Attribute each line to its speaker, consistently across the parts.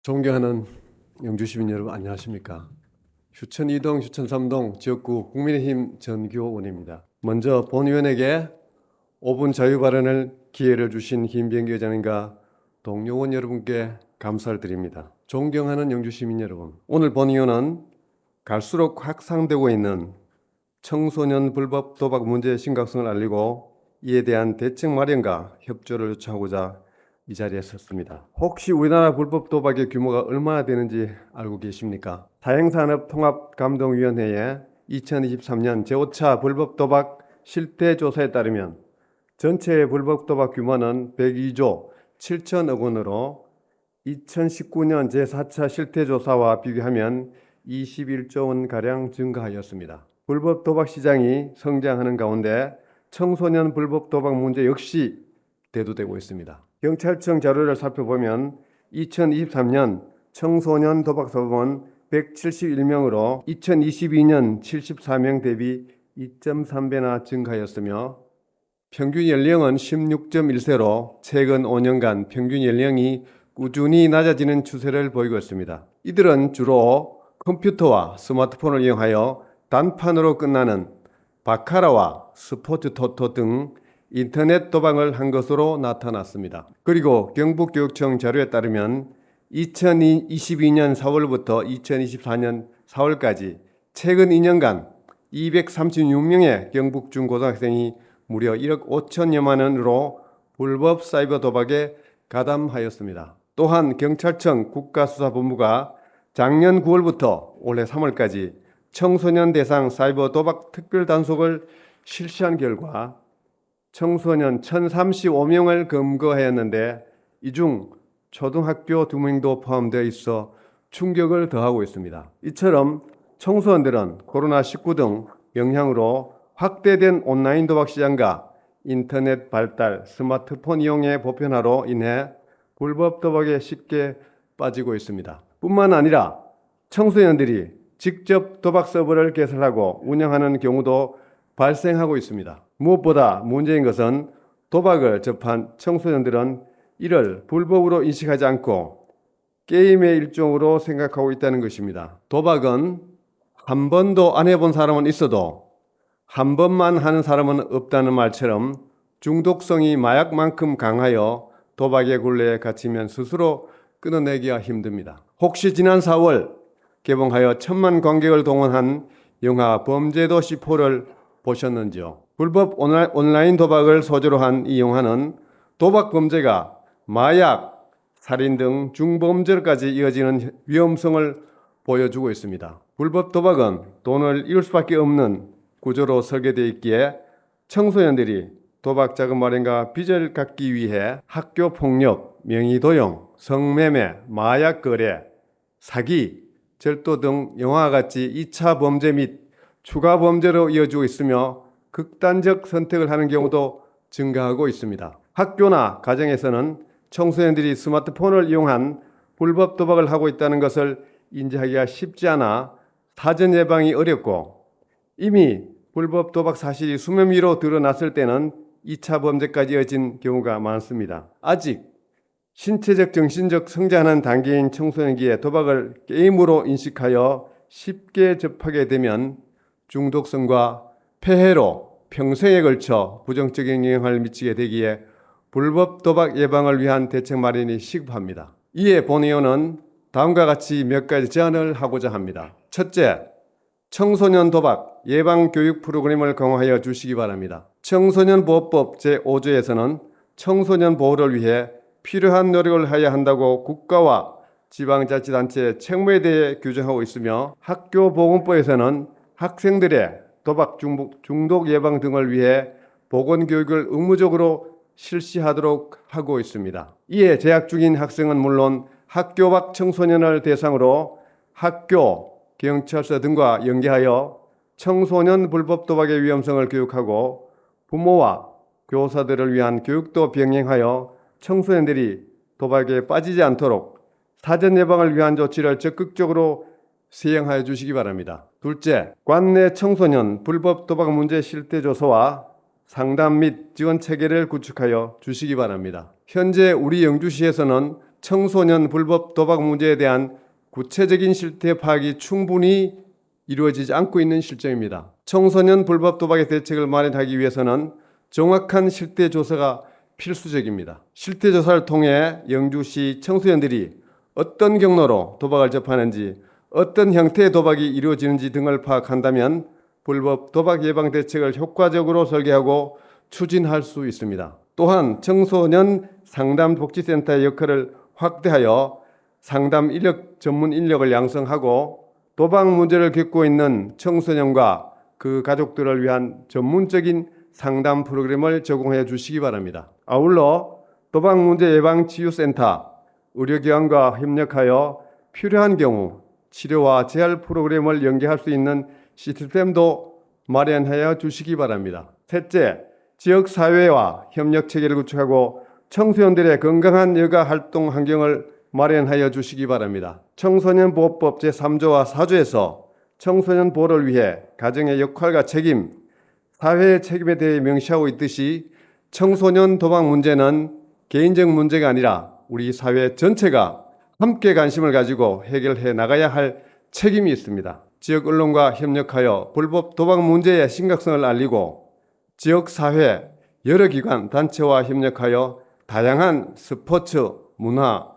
Speaker 1: 존경하는 영주 시민 여러분, 안녕하십니까? 휴천 2동, 휴천 3동 지역구 국민의힘 전교원입니다. 먼저 본의원에게 5분 자유 발언을 기회를 주신 김병기 의장님과 동료원 여러분께 감사를 드립니다. 존경하는 영주 시민 여러분, 오늘 본의원은 갈수록 확산되고 있는 청소년 불법 도박 문제의 심각성을 알리고 이에 대한 대책 마련과 협조를 요청하고자 이 자리에 섰습니다. 혹시 우리나라 불법 도박의 규모가 얼마나 되는지 알고 계십니까? 사행산업통합감독위원회의 2023년 제5차 불법 도박 실태 조사에 따르면 전체 불법 도박 규모는 102조 7천억 원으로 2019년 제4차 실태 조사와 비교하면 21조 원가량 증가하였습니다. 불법 도박 시장이 성장하는 가운데 청소년 불법 도박 문제 역시 대두되고 있습니다. 경찰청 자료를 살펴보면 2023년 청소년 도박 사범은 171명으로 2022년 74명 대비 2.3배나 증가하였으며 평균 연령은 16.1세로 최근 5년간 평균 연령이 꾸준히 낮아지는 추세를 보이고 있습니다. 이들은 주로 컴퓨터와 스마트폰을 이용하여 단판으로 끝나는 바카라와 스포츠 토토 등 인터넷 도박을 한 것으로 나타났습니다. 그리고 경북교육청 자료에 따르면 2022년 4월부터 2024년 4월까지 최근 2년간 236명의 경북 중고등학생이 무려 1억 5천여만 원으로 불법 사이버 도박에 가담하였습니다. 또한 경찰청 국가수사본부가 작년 9월부터 올해 3월까지 청소년 대상 사이버 도박 특별 단속을 실시한 결과 청소년 1,035명을 검거하였는데 이 중 초등학교 2명도 포함되어 있어 충격을 더하고 있습니다. 이처럼 청소년들은 코로나19 등 영향으로 확대된 온라인 도박 시장과 인터넷 발달, 스마트폰 이용의 보편화로 인해 불법 도박에 쉽게 빠지고 있습니다. 뿐만 아니라 청소년들이 직접 도박 서버를 개설하고 운영하는 경우도 발생하고 있습니다. 무엇보다 문제인 것은 도박을 접한 청소년들은 이를 불법으로 인식하지 않고 게임의 일종으로 생각하고 있다는 것입니다. 도박은 한 번도 안 해본 사람은 있어도 한 번만 하는 사람은 없다는 말처럼 중독성이 마약만큼 강하여 도박의 굴레에 갇히면 스스로 끊어내기가 힘듭니다. 혹시 지난 4월 개봉하여 1,000만 관객을 동원한 영화 범죄도시 4를 보셨는지요? 불법 온라인 도박을 소재로 한 이 영화는 도박 범죄가 마약, 살인 등 중범죄까지 이어지는 위험성을 보여주고 있습니다. 불법 도박은 돈을 잃을 수밖에 없는 구조로 설계되어 있기에 청소년들이 도박 자금 마련과 빚을 갚기 위해 학교 폭력, 명의도용, 성매매, 마약 거래, 사기, 절도 등 영화와 같이 2차 범죄 및 추가 범죄로 이어지고 있으며 극단적 선택을 하는 경우도 증가하고 있습니다. 학교나 가정에서는 청소년들이 스마트폰을 이용한 불법 도박을 하고 있다는 것을 인지하기가 쉽지 않아 사전 예방이 어렵고 이미 불법 도박 사실이 수면 위로 드러났을 때는 2차 범죄까지 이어진 경우가 많습니다. 아직 신체적, 정신적 성장하는 단계인 청소년기에 도박을 게임으로 인식하여 쉽게 접하게 되면 중독성과 폐해로 평생에 걸쳐 부정적인 영향을 미치게 되기에 불법 도박 예방을 위한 대책 마련이 시급합니다. 이에 본의원은 다음과 같이 몇 가지 제안을 하고자 합니다. 첫째, 청소년 도박 예방 교육 프로그램을 강화하여 주시기 바랍니다. 청소년보호법 제5조에서는 청소년 보호를 위해 필요한 노력을 해야 한다고 국가와 지방자치단체의 책무에 대해 규정하고 있으며 학교보건법에서는 학생들의 도박 중독 예방 등을 위해 보건교육을 의무적으로 실시하도록 하고 있습니다. 이에 재학 중인 학생은 물론 학교 밖 청소년을 대상으로 학교, 경찰서 등과 연계하여 청소년 불법 도박의 위험성을 교육하고 부모와 교사들을 위한 교육도 병행하여 청소년들이 도박에 빠지지 않도록 사전 예방을 위한 조치를 적극적으로 시행하여 주시기 바랍니다. 둘째, 관내 청소년 불법 도박 문제 실태 조사와 상담 및 지원 체계를 구축하여 주시기 바랍니다. 현재 우리 영주시에서는 청소년 불법 도박 문제에 대한 구체적인 실태 파악이 충분히 이루어지지 않고 있는 실정입니다. 청소년 불법 도박의 대책을 마련하기 위해서는 정확한 실태 조사가 필수적입니다. 실태 조사를 통해 영주시 청소년들이 어떤 경로로 도박을 접하는지, 어떤 형태의 도박이 이루어지는지 등을 파악한다면 불법 도박 예방 대책을 효과적으로 설계하고 추진할 수 있습니다. 또한 청소년 상담 복지센터의 역할을 확대하여 상담 인력, 전문 인력을 양성하고 도박 문제를 겪고 있는 청소년과 그 가족들을 위한 전문적인 상담 프로그램을 제공해 주시기 바랍니다. 아울러 도박 문제 예방 치유센터, 의료기관과 협력하여 필요한 경우 치료와 재활 프로그램을 연계할 수 있는 시스템도 마련하여 주시기 바랍니다. 셋째, 지역사회와 협력체계를 구축하고 청소년들의 건강한 여가 활동 환경을 마련하여 주시기 바랍니다. 청소년보호법 제3조와 4조에서 청소년 보호를 위해 가정의 역할과 책임, 사회의 책임에 대해 명시하고 있듯이 청소년 도박 문제는 개인적 문제가 아니라 우리 사회 전체가 함께 관심을 가지고 해결해 나가야 할 책임이 있습니다. 지역 언론과 협력하여 불법 도박 문제의 심각성을 알리고 지역사회 여러 기관, 단체와 협력하여 다양한 스포츠, 문화,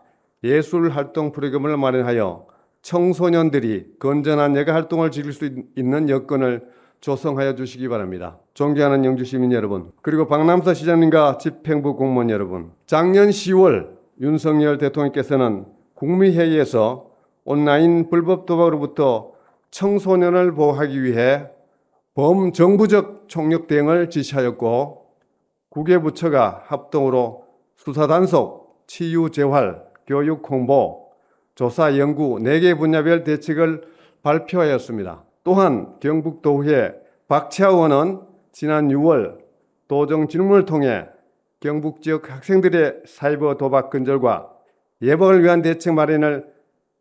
Speaker 1: 예술 활동 프로그램을 마련하여 청소년들이 건전한 여가 활동을 즐길 수 있는 여건을 조성하여 주시기 바랍니다. 존경하는 영주 시민 여러분, 그리고 박남서 시장님과 집행부 공무원 여러분, 작년 10월 윤석열 대통령께서는 국무회의에서 온라인 불법 도박으로부터 청소년을 보호하기 위해 범정부적 총력 대응을 지시하였고 국외 부처가 합동으로 수사 단속, 치유 재활, 교육 홍보, 조사 연구 4개 분야별 대책을 발표하였습니다. 또한 경북도의회 박채하 의원은 지난 6월 도정 질문을 통해 경북 지역 학생들의 사이버 도박 근절과 예방을 위한 대책 마련을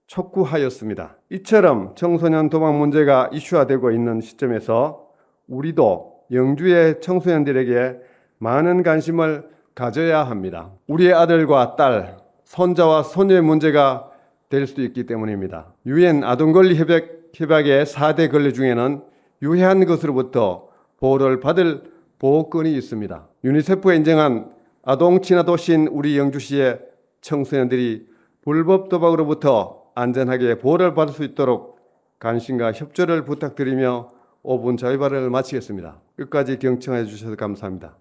Speaker 1: 촉구하였습니다. 이처럼 청소년 도박 문제가 이슈화되고 있는 시점에서 우리도 영주의 청소년들에게 많은 관심을 가져야 합니다. 우리의 아들과 딸, 손자와 손녀의 문제가 될 수 있기 때문입니다. 유엔 아동권리 협약의 4대 권리 중에는 유해한 것으로부터 보호를 받을 보호권이 있습니다. 유니세프가 인정한 아동 친화 도시인 우리 영주시의 청소년들이 불법 도박으로부터 안전하게 보호를 받을 수 있도록 관심과 협조를 부탁드리며 5분 자유발언을 마치겠습니다. 끝까지 경청해 주셔서 감사합니다.